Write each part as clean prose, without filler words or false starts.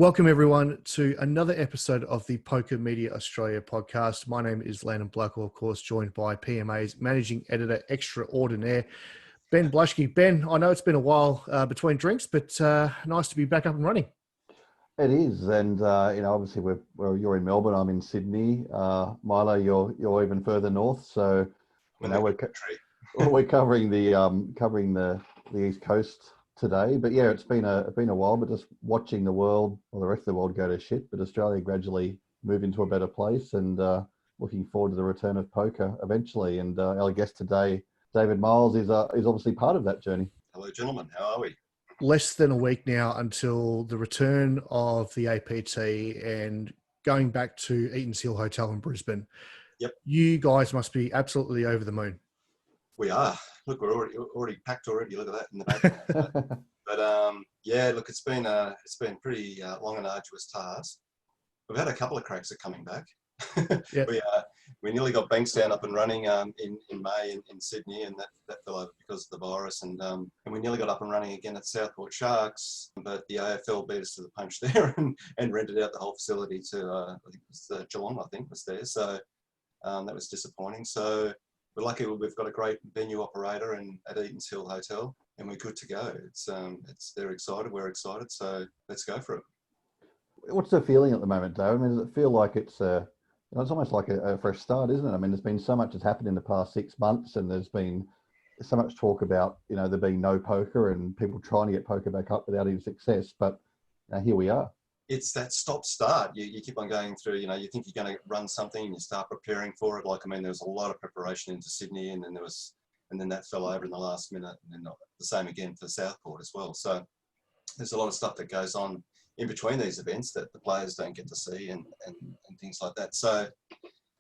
Welcome everyone to another episode of the Poker Media Australia podcast. My name is Landon Blackwell, of course, joined by PMA's Managing Editor Extraordinaire, Ben Blushke. Ben, I know it's been a while between drinks, but nice to be back up and running. It is, and obviously you're in Melbourne, I'm in Sydney. Milo, you're even further north, so we're covering the East Coast today. But yeah, it's been a while. But just watching the world, or the rest of the world, go to shit, but Australia gradually move into a better place, and looking forward to the return of poker eventually. And our guest today, David Miles, is obviously part of that journey. Hello, gentlemen. How are we? Less than a week now until the return of the APT and going back to Eaton's Hill Hotel in Brisbane. Yep. You guys must be absolutely over the moon. We are. Look, we're already packed already. Look at that in the back. But yeah, look, it's been pretty long and arduous task. We've had a couple of cracks at coming back. Yep. We nearly got Bankstown up and running in May in Sydney, and that fell over because of the virus. And we nearly got up and running again at Southport Sharks, but the AFL beat us to the punch there and rented out the whole facility to I think it was Geelong. was there. So that was disappointing. So we're lucky we've got a great venue operator at Eaton's Hill Hotel, and we're good to go. They're excited, we're excited, so let's go for it. What's the feeling at the moment, Dave? I mean, does it feel like it's almost like a fresh start, isn't it? I mean, there's been so much that's happened in the past 6 months, and there's been so much talk about, there being no poker and people trying to get poker back up without any success. But here we are. It's that stop-start. You keep on going through, you think you're going to run something and you start preparing for it. There was a lot of preparation into Sydney, and then that fell over in the last minute, and then the same again for Southport as well. So there's a lot of stuff that goes on in between these events that the players don't get to see and things like that. So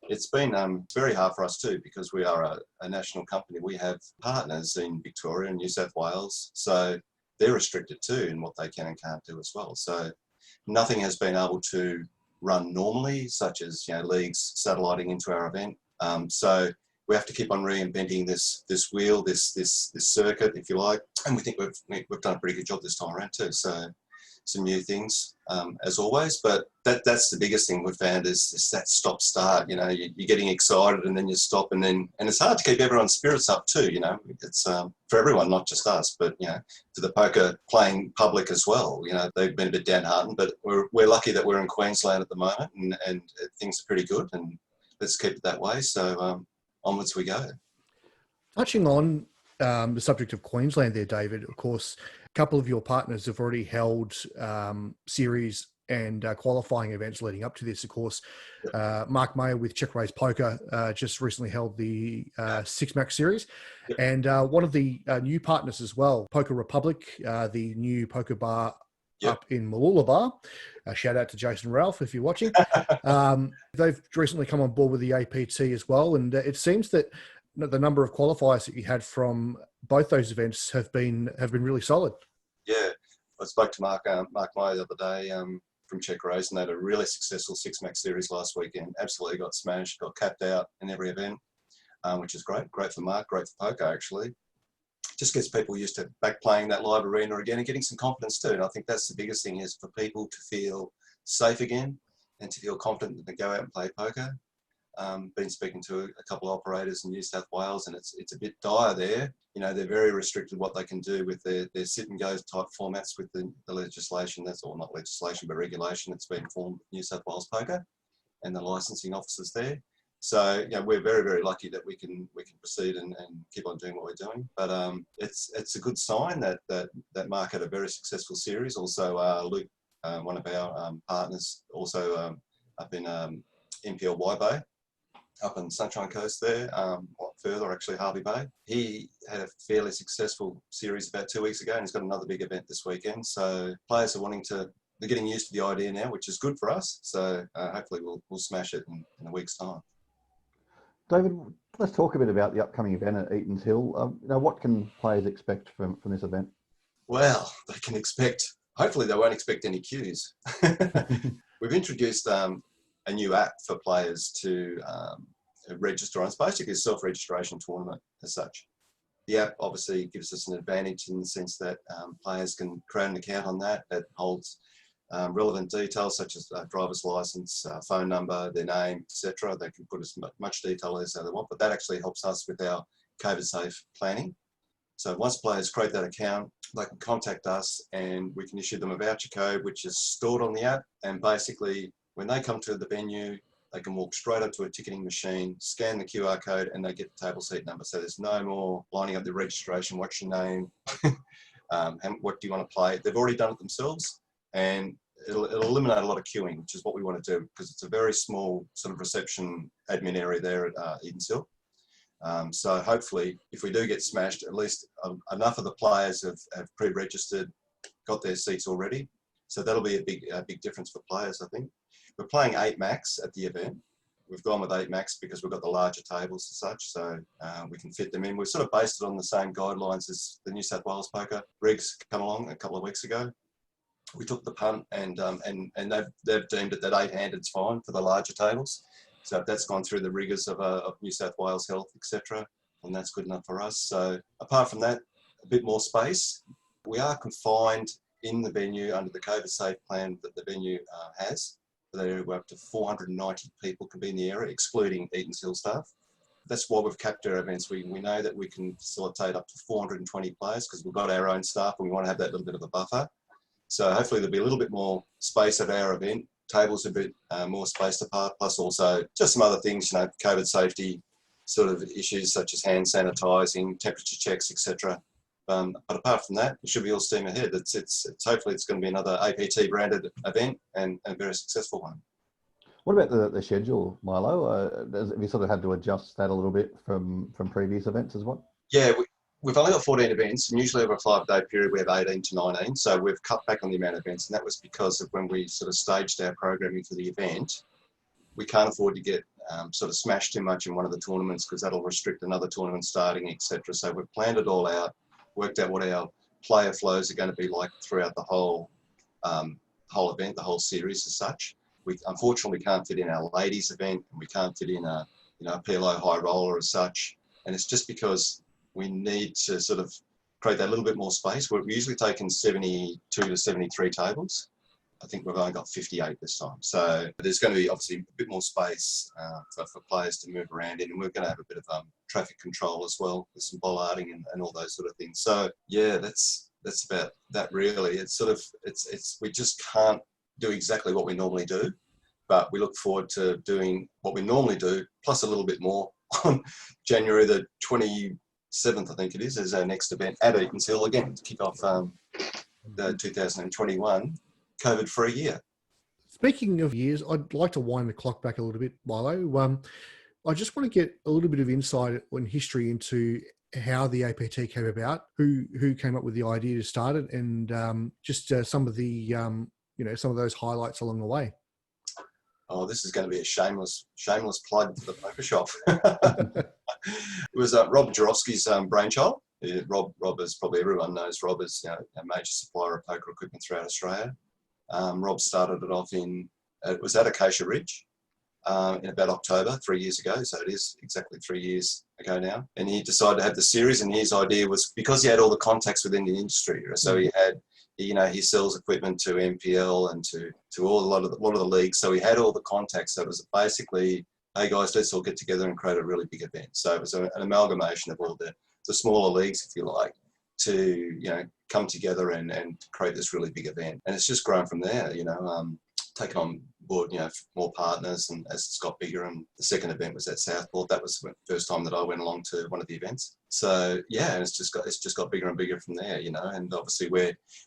it's been very hard for us too, because we are a national company. We have partners in Victoria and New South Wales, so they're restricted too in what they can and can't do as well. So nothing has been able to run normally, such as leagues satelliting into our event. So we have to keep on reinventing this wheel, this circuit, if you like. And we think we've done a pretty good job this time around too. So some new things as always, but that's the biggest thing we've found is that stop start. You're getting excited and then you stop, and it's hard to keep everyone's spirits up too. It's for everyone, not just us, but for the poker playing public as well. They've been a bit downhearted, but we're lucky that we're in Queensland at the moment, and things are pretty good, and let's keep it that way. So onwards we go. Touching on the subject of Queensland there, David, of course, a couple of your partners have already held series and qualifying events leading up to this. Of course, Mark Mayer with Check Raise Poker just recently held the Six Max series. Yep. And one of the new partners as well, Poker Republic, the new poker bar up in Mooloolaba. Shout out to Jason Ralph if you're watching. They've recently come on board with the APT as well. And it seems that the number of qualifiers that you had from both those events have been really solid. Yeah, I spoke to Mark Meyer the other day from Check Raise, and they had a really successful Six Max series last weekend. Absolutely got smashed, got capped out in every event, which is great. Great for Mark, great for poker actually. Just gets people used to back playing that live arena again and getting some confidence too. And I think that's the biggest thing, is for people to feel safe again and to feel confident that they go out and play poker. Been speaking to a couple of operators in New South Wales, and it's a bit dire there. They're very restricted what they can do with their sit and go type formats with the legislation. That's all, not legislation, but regulation that's been formed with New South Wales Poker and the licensing officers there. So we're very, very lucky that we can proceed and keep on doing what we're doing. But it's a good sign that Mark had a very successful series. Also, Luke, one of our partners, also up in NPL Bay, up in Sunshine Coast there, further actually, Harvey Bay. He had a fairly successful series about 2 weeks ago, and he's got another big event this weekend. So players are they're getting used to the idea now, which is good for us. So hopefully we'll smash it in a week's time. David, let's talk a bit about the upcoming event at Eaton's Hill. What can players expect from this event? Well, they can expect, hopefully they won't expect any queues. We've introduced a new app for players to register on. It's basically a self-registration tournament as such. The app obviously gives us an advantage in the sense that players can create an account on that holds relevant details such as driver's license, phone number, their name, etc. They can put as much detail as they want, but that actually helps us with our COVID-safe planning. So once players create that account, they can contact us and we can issue them a voucher code, which is stored on the app. And basically, when they come to the venue, they can walk straight up to a ticketing machine, scan the QR code, and they get the table seat number. So there's no more lining up the registration, what's your name, what do you want to play. They've already done it themselves, and it'll eliminate a lot of queuing, which is what we want to do, because it's a very small sort of reception admin area there at Edenshill. So hopefully, if we do get smashed, at least enough of the players have pre-registered, got their seats already. So that'll be a big difference for players, I think. We're playing 8 max at the event. We've gone with 8 max because we've got the larger tables as such, so we can fit them in. We've sort of based it on the same guidelines as the New South Wales poker regs come along a couple of weeks ago. We took the punt, and they've deemed it that 8-handed's fine for the larger tables. So if that's gone through the rigours of New South Wales Health, etc., and that's good enough for us. So apart from that, a bit more space. We are confined in the venue under the COVID safe plan that the venue has. We're up to 490 people can be in the area, excluding Edenshill staff. That's why we've capped our events. We know that we can facilitate up to 420 players because we've got our own staff and we want to have that little bit of a buffer. So hopefully there'll be a little bit more space at our event. Tables a bit more spaced apart, plus also just some other things, you know, COVID safety sort of issues such as hand sanitising, temperature checks, etc. But apart from that, it should be all steam ahead. It's hopefully it's going to be another APT branded event and a very successful one. What about the schedule, Milo? Have you sort of had to adjust that a little bit from previous events as well? Yeah, we've only got 14 events, and usually over a 5-day period we have 18 to 19. So we've cut back on the amount of events, and that was because of when we sort of staged our programming for the event. We can't afford to get sort of smashed too much in one of the tournaments because that'll restrict another tournament starting, etc. So we've planned it all out, worked out what our player flows are going to be like throughout the whole event, the whole series as such. We unfortunately can't fit in our ladies event, and we can't fit in a PLO high roller as such, and it's just because we need to sort of create that little bit more space. We're usually taking 72 to 73 tables. I think we've only got 58 this time. So there's going to be obviously a bit more space for players to move around in, and we're going to have a bit of traffic control as well with some bollarding and all those sort of things. So yeah, that's about that really. It's sort of we just can't do exactly what we normally do, but we look forward to doing what we normally do plus a little bit more on January the 27th, I think it is our next event at Edenshill again to kick off the 2021 COVID-free year. Speaking of years, I'd like to wind the clock back a little bit, Milo. I just want to get a little bit of insight and history into how the APT came about, who came up with the idea to start it, and just some of the some of those highlights along the way. Oh, this is going to be a shameless plug for the poker shop. It was Rob Jarofsky's brainchild. Rob, as probably everyone knows, Rob is a major supplier of poker equipment throughout Australia. Rob started it off it was at Acacia Ridge in about October 3 years ago. So it is exactly 3 years ago now. And he decided to have the series, and his idea was because he had all the contacts within the industry. So he had, he sells equipment to MPL and to a lot of the leagues. So he had all the contacts. So it was basically, hey guys, let's all get together and create a really big event. So it was an amalgamation of all the smaller leagues, if you like, to come together and create this really big event. And it's just grown from there. Taken on board more partners, and as it's got bigger. And the second event was at Southport. That was the first time that I went along to one of the events. So yeah, and it's just got bigger and bigger from there. And obviously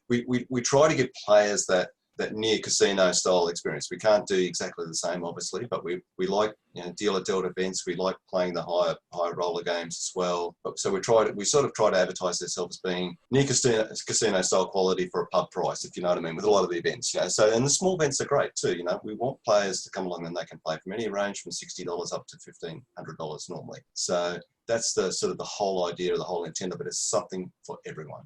we try to give players that near casino style experience. We can't do exactly the same, obviously, but we like dealer dealt events. We like playing the higher roller games as well. So we sort of try to advertise ourselves as being near casino style quality for a pub price, if you know what I mean, with a lot of the events. So and the small events are great too. We want players to come along and they can play from any range from $60 up to $1,500 normally. So that's the sort of the whole idea, the whole intent of it. Is something for everyone.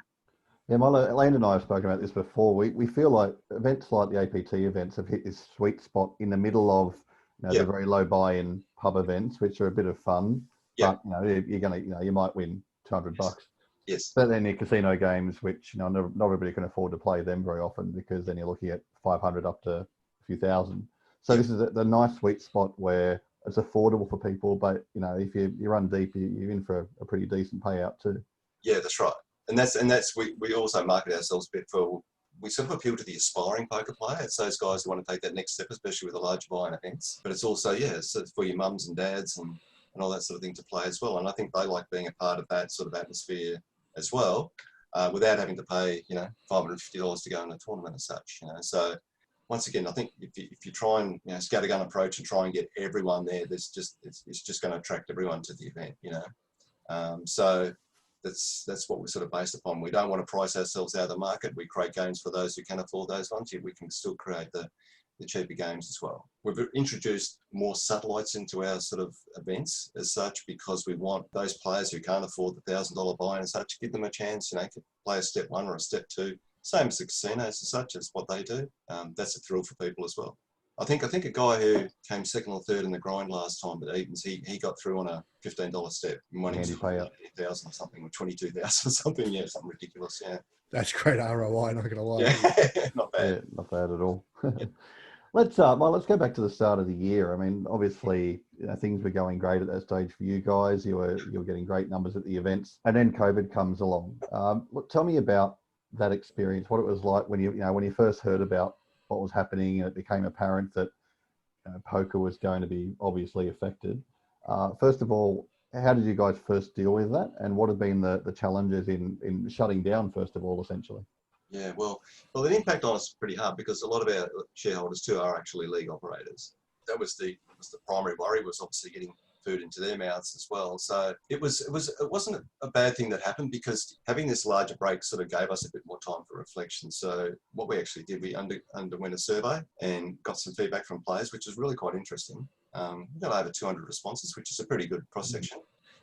Yeah, Milo, Elaine and I have spoken about this before. We feel like events like the APT events have hit this sweet spot in the middle of the very low buy-in pub events, which are a bit of fun. Yeah. But you're gonna you might win $200. Yes. But then your casino games, which not everybody can afford to play them very often, because then you're looking at 500 up to a few thousand. So this is the nice sweet spot where it's affordable for people, but if you run deep, you're in for a pretty decent payout too. Yeah, that's right. And that's we also market ourselves a bit for. We sort of appeal to the aspiring poker player. It's those guys who want to take that next step, especially with the large buy-in events. But it's also, it's for your mums and dads and all that sort of thing to play as well. And I think they like being a part of that sort of atmosphere as well, without having to pay, $550 to go in a tournament as such. So once again, I think if you try and scattergun approach and try and get everyone there, it's just going to attract everyone to the event. So that's what we're sort of based upon. We don't want to price ourselves out of the market. We create games for those who can afford those ones, yet we can still create the cheaper games as well. We've introduced more satellites into our sort of events as such, because we want those players who can't afford the $1,000 buy-in and such, give them a chance, to play a step 1 or a step 2, same as the casinos as such, as what they do. That's a thrill for people as well. I think a guy who came second or third in the grind last time at Edens, he got through on a $15 step and won him $1,000 or something, or $22,000 or something. Yeah, something ridiculous. Yeah, that's great ROI. Not gonna lie. Yeah, not bad. Yeah, not bad at all. Let's go back to the start of the year. I mean, obviously, things were going great at that stage for you guys. You were getting great numbers at the events, and then COVID comes along. Tell me about that experience. What it was like when you first heard about what was happening, and it became apparent that poker was going to be obviously affected. First of all, how did you guys first deal with that, and what have been the challenges in shutting down, first of all, essentially? Yeah, well, the impact on us is pretty hard, because a lot of our shareholders too are actually league operators. That was the primary worry, was obviously getting food into their mouths as well. So it wasn't a bad thing that happened, because having this larger break sort of gave us a bit more time for reflection. So what we actually did, we underwent a survey and got some feedback from players, which was really quite interesting. We got over 200 responses, which is a pretty good cross section.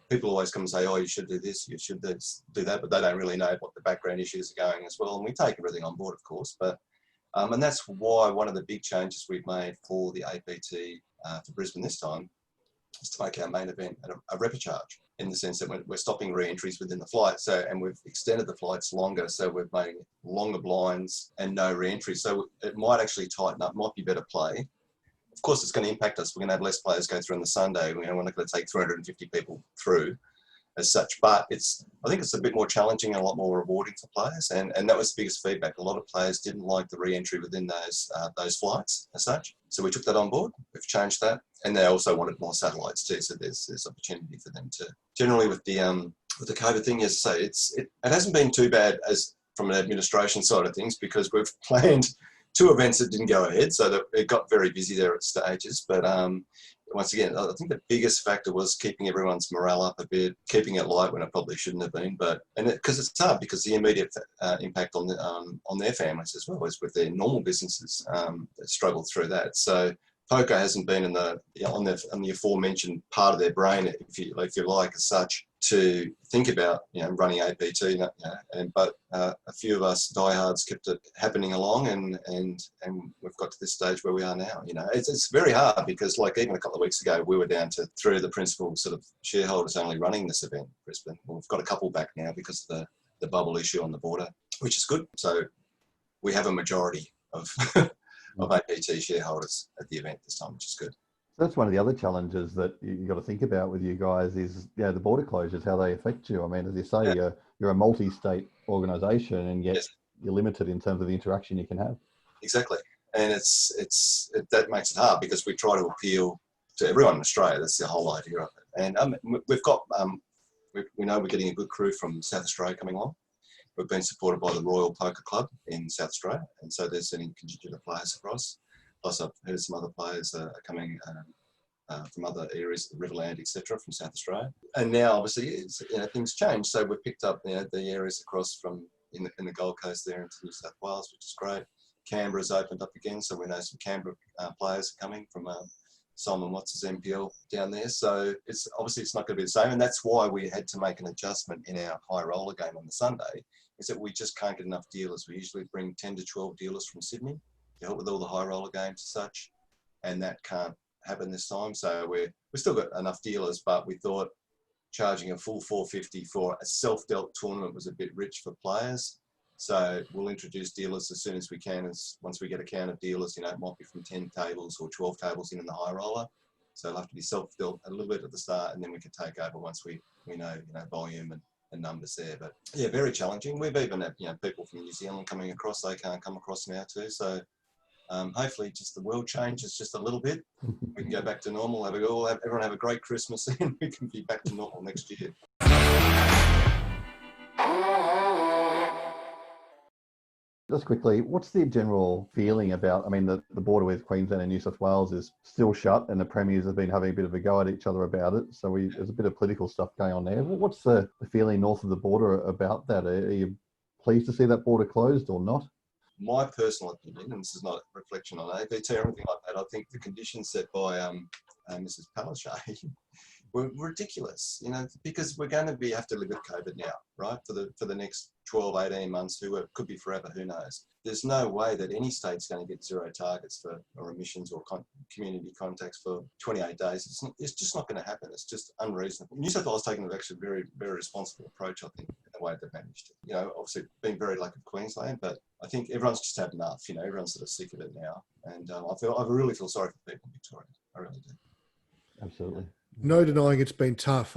People always come and say, oh, you should do this, you should do that, but they don't really know what the background issues are going as well. And we take everything on board, of course, but and that's why one of the big changes we've made for the APT for Brisbane this time is to make our main event a repecharge, in the sense that we're stopping re-entries within the flight. So, and we've extended the flights longer, so we've made longer blinds and no re-entry. So it might actually tighten up, might be better play. Of course, it's going to impact us. We're going to have less players go through on the Sunday. We're not going to take 350 people through as such, but I think it's a bit more challenging and a lot more rewarding for players. And that was the biggest feedback. A lot of players didn't like the re-entry within those flights as such. So we took that on board. We've changed that, and they also wanted more satellites too. So there's opportunity for them to. Generally, with the COVID thing, as I say, it hasn't been too bad as from an administration side of things, because we've planned 2 events that didn't go ahead, so that it got very busy there at stages. But once again, I think the biggest factor was keeping everyone's morale up a bit, keeping it light when it probably shouldn't have been. But because it's hard, because the immediate impact on their families as well as with their normal businesses that struggled through that. So poker hasn't been on the aforementioned part of their brain, if you like, as such, to think about running APT. But a few of us diehards kept it happening along, and we've got to this stage where we are now. It's very hard, because like even a couple of weeks ago, we were down to 3 of the principal sort of shareholders only running this event in Brisbane. Well, we've got a couple back now because of the bubble issue on the border, which is good. So we have a majority of of APT shareholders at the event this time, which is good. That's one of the other challenges that you got to think about with you guys is the border closures, how they affect you. I mean, as you say, you're a multi-state organisation, and yet you're limited in terms of the interaction you can have. Exactly, and that makes it hard, because we try to appeal to everyone in Australia. That's the whole idea of it. And we've got we know we're getting a good crew from South Australia coming on. We've been supported by the Royal Poker Club in South Australia, and so they're sending contingent of players across. Plus, I've heard some other players are coming from other areas, the Riverland, etc., from South Australia. And now, obviously, things change. So we've picked up the areas across from in the Gold Coast there into New South Wales, which is great. Canberra's opened up again, so we know some Canberra players are coming from Simon Watts' MPL down there. So it's not going to be the same, and that's why we had to make an adjustment in our high roller game on the Sunday. Is that we just can't get enough dealers. We usually bring 10 to 12 dealers from Sydney to help with all the high roller games and such, and that can't happen this time. So we've still got enough dealers, but we thought charging a full $450 for a self-dealt tournament was a bit rich for players. So we'll introduce dealers as soon as we can. Once we get a count of dealers, it might be from 10 tables or 12 tables in the high roller. So it'll have to be self-dealt a little bit at the start, and then we can take over once we know volume and numbers there. But yeah, very challenging. We've even had people from New Zealand coming across. They can't come across now too. So hopefully, just the world changes just a little bit. We can go back to normal. Everyone have a great Christmas, and we can be back to normal next year. Just quickly, what's the general feeling about, the border with Queensland and New South Wales is still shut and the premiers have been having a bit of a go at each other about it. So there's a bit of political stuff going on there. What's the feeling north of the border about that? Are you pleased to see that border closed or not? My personal opinion, and this is not a reflection on APT or anything like that, I think the conditions set by Mrs. Palaszczuk were ridiculous, because we're going to have to live with COVID now, right? For the next 12, 18 months, could be forever, who knows? There's no way that any state's going to get zero targets or emissions or community contacts for 28 days. It's just not going to happen. It's just unreasonable. New South Wales taking actually a very, very responsible approach, I think, in the way they've managed it. Obviously been very lucky with Queensland, but I think everyone's just had enough. Everyone's sort of sick of it now. And I really feel sorry for people in Victoria. I really do. Absolutely. No denying it's been tough.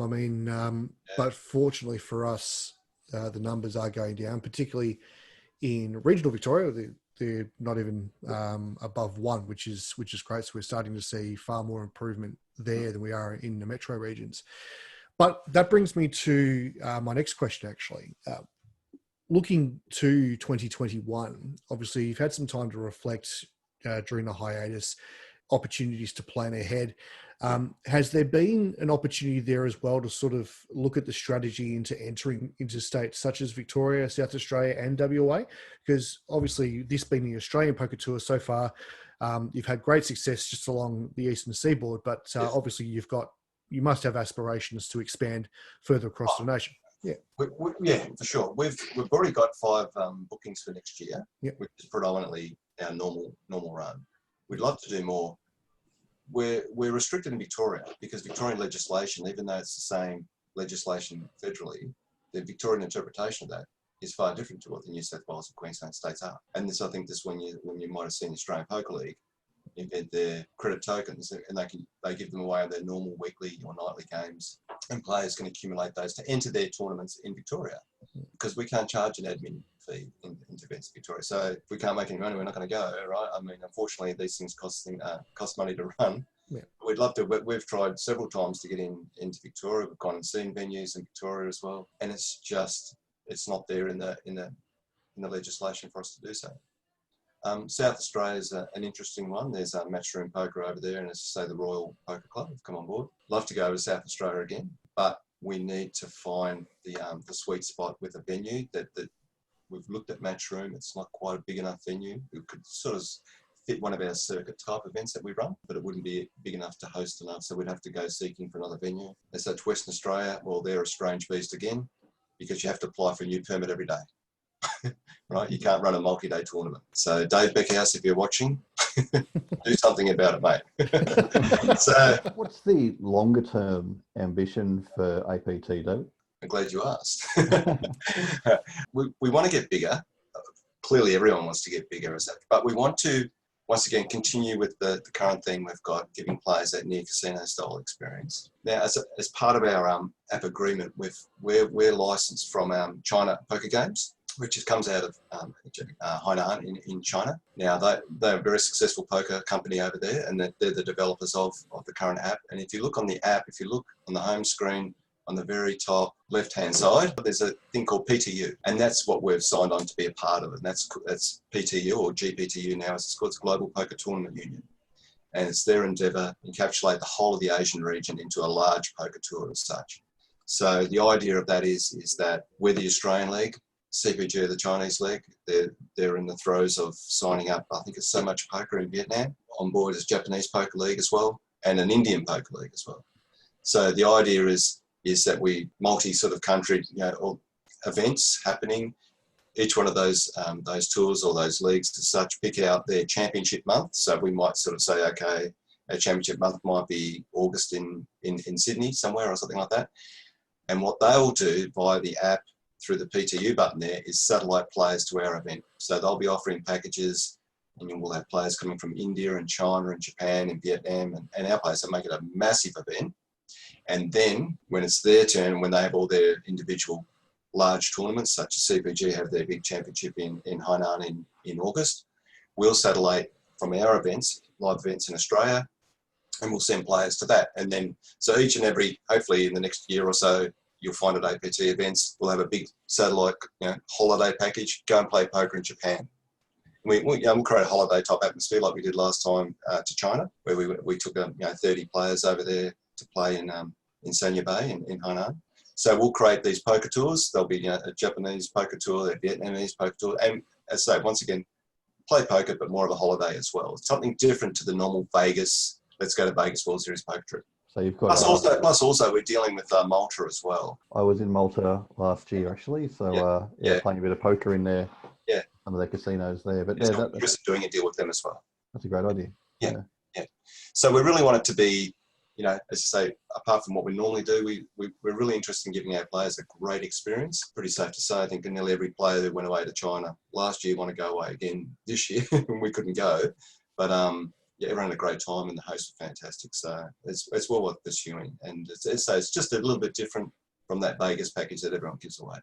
But fortunately for us, the numbers are going down, particularly in regional Victoria. They're not even above 1, which is great. So we're starting to see far more improvement there than we are in the metro regions. But that brings me to my next question, actually. Looking to 2021, obviously you've had some time to reflect during the hiatus, opportunities to plan ahead. Has there been an opportunity there as well to sort of look at the strategy into entering into states such as Victoria, South Australia and WA? Because obviously this being the Australian Poker Tour so far, you've had great success just along the eastern seaboard, but yes. Obviously you must have aspirations to expand further across the nation. Yeah, yeah, for sure. We've already got 5 bookings for next year, which is predominantly our normal run. We'd love to do more. We're restricted in Victoria because Victorian legislation, even though it's the same legislation federally, the Victorian interpretation of that is far different to what the New South Wales and Queensland states are. And this, I think, this when you might have seen the Australian Poker League invent their credit tokens, and they give them away on their normal weekly or nightly games, and players can accumulate those to enter their tournaments in Victoria, because we can't charge an admin fee into events in Victoria. So if we can't make any money, we're not going to go, right? Unfortunately, these things cost money to run. Yeah. We'd love to, but we've tried several times to get into Victoria. We've gone and seen venues in Victoria as well, and it's not there in the legislation for us to do so. South Australia is an interesting one. There's Matchroom Poker over there, and as I say, the Royal Poker Club have come on board. Love to go to South Australia again, but we need to find the sweet spot with a venue that we've looked at Matchroom. It's not quite a big enough venue. It could sort of fit one of our circuit type events that we run, but it wouldn't be big enough to host enough. So we'd have to go seeking for another venue. As such, Western Australia, well, they're a strange beast again, because you have to apply for a new permit every day. Right? You can't run a multi-day tournament. So Dave Beckhouse, if you're watching, do something about it, mate. So, what's the longer term ambition for APT, Dave? I'm glad you asked. we want to get bigger. Clearly everyone wants to get bigger, but we want to, once again, continue with the current theme we've got, giving players that near casino style experience. Now, as part of our app agreement, we're licensed from China Poker Games, which comes out of Hainan in China. Now, they're a very successful poker company over there, and they're the developers of the current app. And if you look on the app, if you look on the home screen, on the very top left-hand side, there's a thing called PTU, and that's what we've signed on to be a part of. And that's PTU, or GPTU now, as it's called. It's Global Poker Tournament Union. And it's their endeavour to encapsulate the whole of the Asian region into a large poker tour as such. So the idea of that is that we're the Australian League, CPG are the Chinese League. They're in the throes of signing up, I think it's So Much Poker in Vietnam. On board is Japanese Poker League as well, and an Indian Poker League as well. So the idea is that we multi sort of country events happening. Each one of those tours or those leagues as such pick out their championship month. So we might sort of say, okay, our championship month might be August in Sydney somewhere or something like that. And what they'll do via the app through the PTU button there is satellite players to our event. So they'll be offering packages, and you will have players coming from India and China and Japan and Vietnam and our players that make it a massive event. And then when it's their turn, when they have all their individual large tournaments, such as CPG have their big championship in Hainan in August, we'll satellite from our events, live events in Australia, and we'll send players to that. And then, so each and every, hopefully in the next year or so, you'll find at APT events, we'll have a big satellite holiday package, go and play poker in Japan. We'll create a holiday type atmosphere like we did last time to China, where we took 30 players over there to play in Sanya Bay in Hainan. So we'll create these poker tours. There'll be a Japanese poker tour, a Vietnamese poker tour, and as I say, once again, play poker, but more of a holiday as well. It's something different to the normal Vegas, let's go to Vegas World Series poker trip. So you've got plus also we're dealing with Malta as well. I was in Malta last year actually, so playing a bit of poker in there. Yeah, some of their casinos there. But just doing a deal with them as well. That's a great idea. Yeah. So we really want it to be, as I say, apart from what we normally do, we're really interested in giving our players a great experience. Pretty safe to say, I think nearly every player that went away to China last year want to go away again this year when we couldn't go. But everyone had a great time and the hosts were fantastic. So it's well worth pursuing. And it's just a little bit different from that Vegas package that everyone gives away.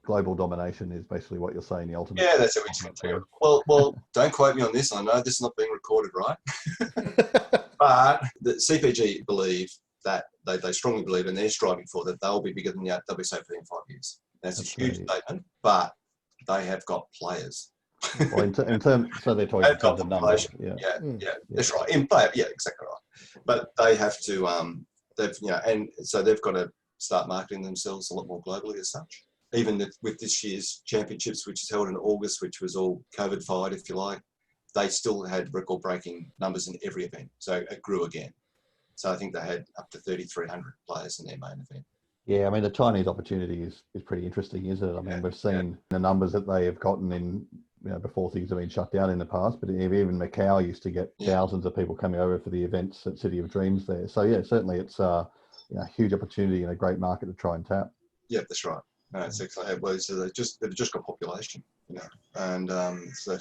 Global domination is basically what you're saying, the ultimate. Yeah, that's it. Well, don't quote me on this. I know this is not being recorded, right? But the CPG believe that they strongly believe, and they're striving for, that they'll be bigger than the they'll be safe within 5 years. That's a huge statement, but they have got players. Well, in terms, so they're talking about the numbers. Yeah, that's right. In player, yeah, exactly right. But they have to, and so they've got to start marketing themselves a lot more globally as such. Even with this year's championships, which is held in August, which was all COVID-fied, if you like, they still had record-breaking numbers in every event. So it grew again. So I think they had up to 3,300 players in their main event. Yeah, I mean, the Chinese opportunity is pretty interesting, isn't it? I mean, we've seen the numbers that they have gotten in, before things have been shut down in the past, but even Macau used to get thousands of people coming over for the events at City of Dreams there. So yeah, certainly it's a huge opportunity and a great market to try and tap. Yeah, that's right. No, it's excellent. Well, so they've just got population, and so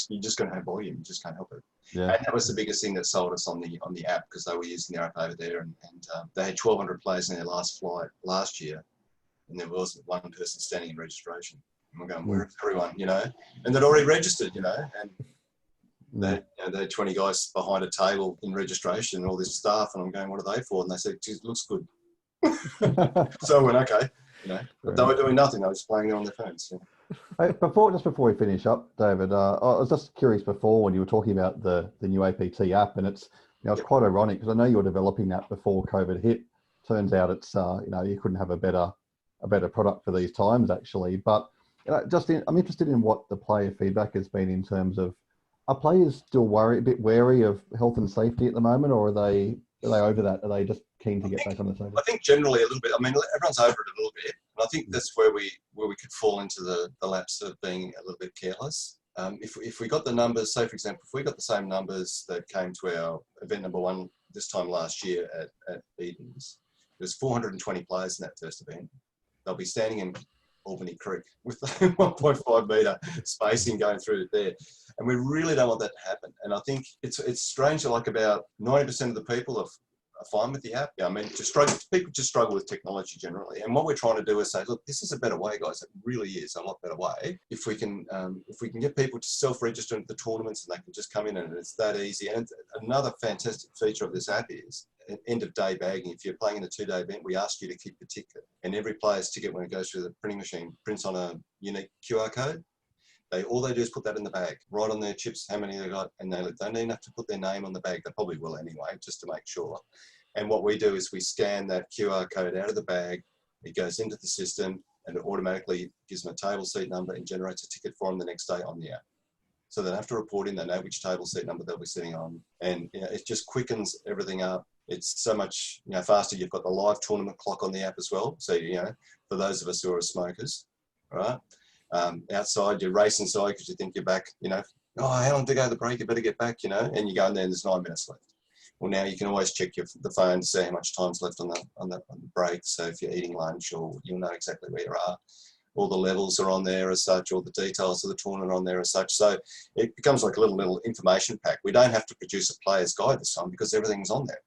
you're just going to have volume. You just can't help it. Yeah. And that was the biggest thing that sold us on the app, because they were using the app over there, and they had 1,200 players in their last flight last year, and there wasn't one person standing in registration. And we're going, where's everyone, And they'd already registered, and they had 20 guys behind a table in registration and all this staff, and I'm going, what are they for? And they said, geez, it looks good. So I went, okay. But they were doing nothing. They were just playing on their phones. Hey, before we finish up, David, I was just curious before when you were talking about the new APT app, and it's quite ironic because I know you were developing that before COVID hit. Turns out it's you couldn't have a better product for these times actually. But I'm interested in what the player feedback has been in terms of, are players still a bit wary of health and safety at the moment, or are they over that? Are they just keen to get back on the table? I think generally a little bit. I mean, everyone's over it a little bit. And I think that's where we could fall into the lapse of being a little bit careless. If we got the numbers, say for example, if we got the same numbers that came to our event number 1 this time last year at Eden's, there's 420 players in that first event. They'll be standing in Albany Creek with 1.5 metre spacing going through there. And we really don't want that to happen. And I think it's strange that like about 90% of the people are fine with the app. I mean, people just struggle with technology generally. And what we're trying to do is say, look, this is a better way, guys. It really is a lot better way. If we can get people to self-register into the tournaments and they can just come in and it's that easy. And another fantastic feature of this app is end of day bagging. If you're playing in a 2-day event, we ask you to keep the ticket. And every player's ticket, when it goes through the printing machine, prints on a unique QR code. All they do is put that in the bag, write on their chips how many they got, and they don't even have to put their name on the bag. They probably will anyway, just to make sure. And what we do is we scan that QR code out of the bag, it goes into the system, and it automatically gives them a table seat number and generates a ticket for them the next day on the app. So they don't have to report in, they know which table seat number they'll be sitting on. And it just quickens everything up. It's so much faster. You've got the live tournament clock on the app as well. So, for those of us who are smokers, right? Outside, you race inside because you think you're back, how long to go to the break? You better get back, and you go in there and there's 9 minutes left. Well, now you can always check the phone to see how much time's left on the break. So if you're eating lunch, or you'll know exactly where you are. All the levels are on there as such, all the details of the tournament are on there as such. So it becomes like a little information pack. We don't have to produce a player's guide this time because everything's on there.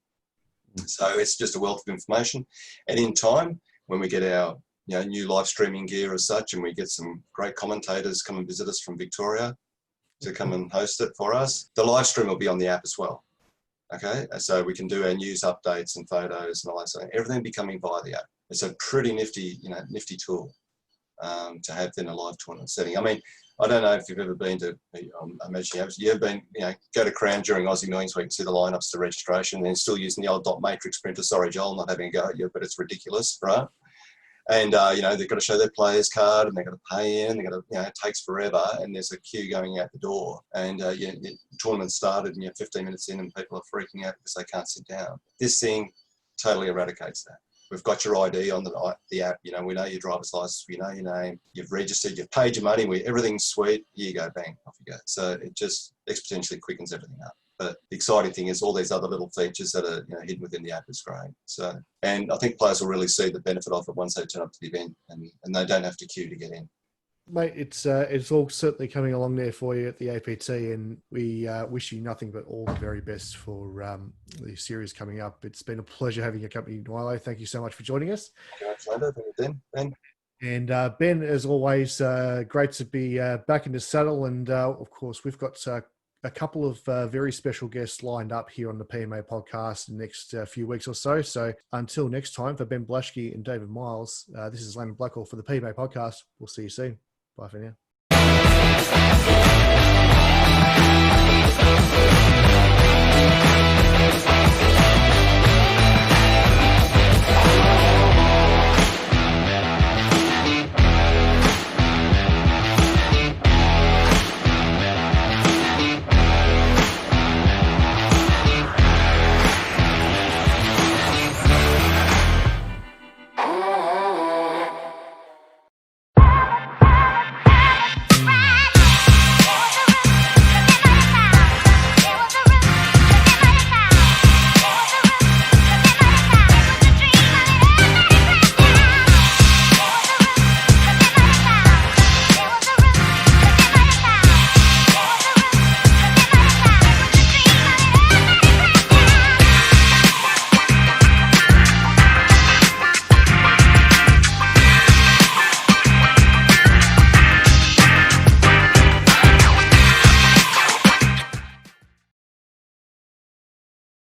So it's just a wealth of information. And in time, when we get our new live streaming gear as such, and we get some great commentators come and visit us from Victoria to come and host it for us, the live stream will be on the app as well. Okay, so we can do our news updates and photos and all that stuff. Everything be coming via the app. It's a pretty nifty tool to have in a live tournament setting. I mean, I don't know if you've ever been to, I imagine you've been, go to Crown during Aussie Millions where you can see the lineups to registration, and still using the old dot matrix printer. Sorry, Joel, not having a go at you, but it's ridiculous, right? And, they've got to show their player's card, and they've got to pay in, they've got to, it takes forever, and there's a queue going out the door. And the tournament started, and you're 15 minutes in, and people are freaking out because they can't sit down. This thing totally eradicates that. We've got your ID on the app. We know your driver's license. We know your name. You've registered. You've paid your money. Everything's sweet. Here you go. Bang. Off you go. So it just exponentially quickens everything up. But the exciting thing is all these other little features that are hidden within the app is great. So, and I think players will really see the benefit of it once they turn up to the event, and they don't have to queue to get in. Mate, it's all certainly coming along there for you at the APT, and we wish you nothing but all the very best for the series coming up. It's been a pleasure having your company, Milo. Thank you so much for joining us. Thank you, Thank you, Ben. And Ben, as always, great to be back in the saddle. And of course, we've got a couple of very special guests lined up here on the PMA podcast in the next few weeks or so. So until next time, for Ben Blaschke and David Miles, this is Landon Blackwell for the PMA podcast. We'll see you soon. Bye for now.